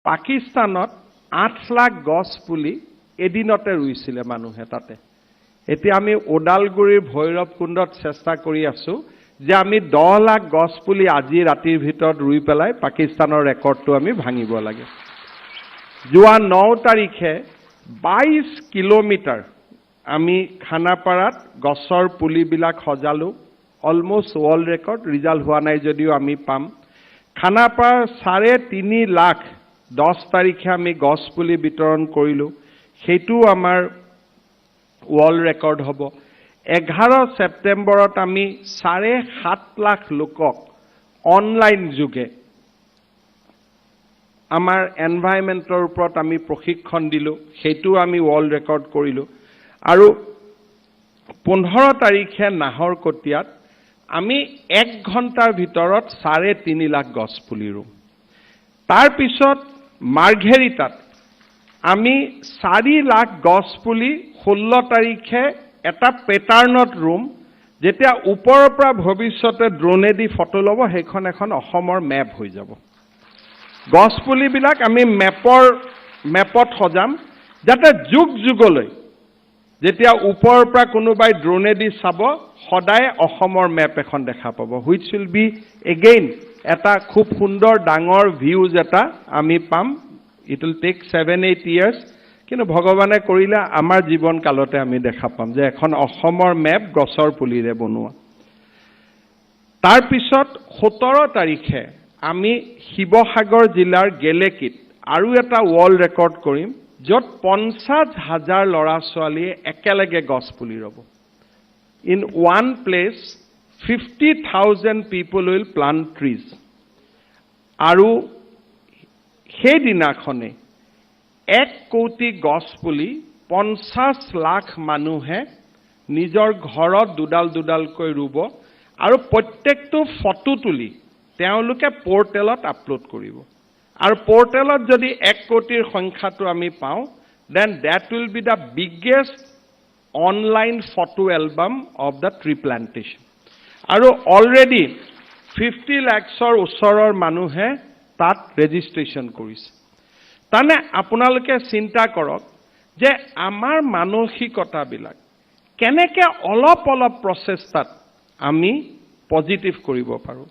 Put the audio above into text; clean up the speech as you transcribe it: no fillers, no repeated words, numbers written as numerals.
পাকিস্তানত 8 লাখ গছ পুলি এদিনতে ৰুইছিলে মানুহে তাতে। এতিয়া আমি ওদালগুৰিৰ ভৈৰৱ কুণ্ডত চেষ্টা কৰি আছো যে আমি 10 লাখ গছ পুলি আজি ৰাতিৰ ভিতৰত ৰুই পেলাই পাকিস্তানৰ ৰেকৰ্ডটো আমি ভাঙিব লাগে। যোৱা 9 তাৰিখে 22 কিলোমিটাৰ আমি খানাপাৰাত গছৰ পুলিবিলাক সজালো। অলমোষ্ট ৱৰ্ল্ড ৰেকৰ্ড, ৰিজাল্ট হোৱা নাই যদিও আমি পাম। খানাপাৰাৰ 3.5 লাখ 10 তাৰিখে আমি গছ পুলি বিতৰণ কৰিলোঁ, সেইটো আমাৰ ৱৰ্ল্ড ৰেকৰ্ড হ'ব। 11 ছেপ্টেম্বৰত আমি 7.5 লাখ লোকক অনলাইন যোগে আমাৰ এনভাইৰনমেণ্টৰ ওপৰত আমি প্ৰশিক্ষণ দিলোঁ, সেইটো আমি ৱৰ্ল্ড ৰেকৰ্ড কৰিলোঁ। আৰু 15 তাৰিখে নাহৰকটীয়াত আমি 1 ঘণ্টাৰ ভিতৰত 3.5 লাখ গছ পুলি ৰুম। তাৰ পিছত মাৰ্ঘেৰিটাত আমি 4 লাখ গছ পুলি 16 তাৰিখে এটা পেটাৰ্ণত ৰুম। যেতিয়া ওপৰৰ পৰা ভৱিষ্যতে ড্ৰোনেদি ফটো ল'ব, সেইখন এখন অসমৰ মেপ হৈ যাব। গছ পুলিবিলাক আমি মেপত সজাম, যাতে যুগ যুগলৈ যেতিয়া ওপৰৰ পৰা কোনোবাই ড্ৰোনেদি চাব, সদায় অসমৰ মেপ এখন দেখা পাব, হুইচ উইল বি এগেইন এটা খুব সুন্দৰ ডাঙৰ ভিউজ এটা আমি পাম। ইট উইল টেক 7-8 ইয়াৰ্ছ, কিন্তু ভগৱানে কৰিলে আমাৰ জীৱন কালতে আমি দেখা পাম যে এখন অসমৰ মেপ গছৰ পুলিৰে বনোৱা। তাৰপিছত 17 তাৰিখে আমি শিৱসাগৰ জিলাৰ গেলেকীত আৰু এটা ৱৰ্ল্ড ৰেকৰ্ড কৰিম, য'ত 50,000 ল'ৰা ছোৱালীয়ে একেলগে গছ পুলি ৰুব। In one place 50,000 people will plant trees. আৰু সেইদিনাখনে 1 কোটি গছ পুলি 50 লাখ মানুহে নিজৰ ঘৰত দুডালকৈ ৰুব। আৰু প্ৰত্যেকটো ফটো তুলি তেওঁলোকে পৰ্টেলত আপলোড কৰিব। আৰু পৰ্টেলত যদি 1 কোটিৰ সংখ্যাটো আমি পাওঁ, then that will be the biggest online photo album of the tree plantation. আৰু অলৰেডি 50 লাখৰ ওচৰৰ মানুহে তাত ৰেজিষ্ট্ৰেশ্যন কৰিছে। তাৰমানে আপোনালোকে চিন্তা কৰক যে আমাৰ মানসিকতাবিলাক কেনেকৈ অলপ প্ৰচেষ্টাত আমি পজিটিভ কৰিব পাৰোঁ।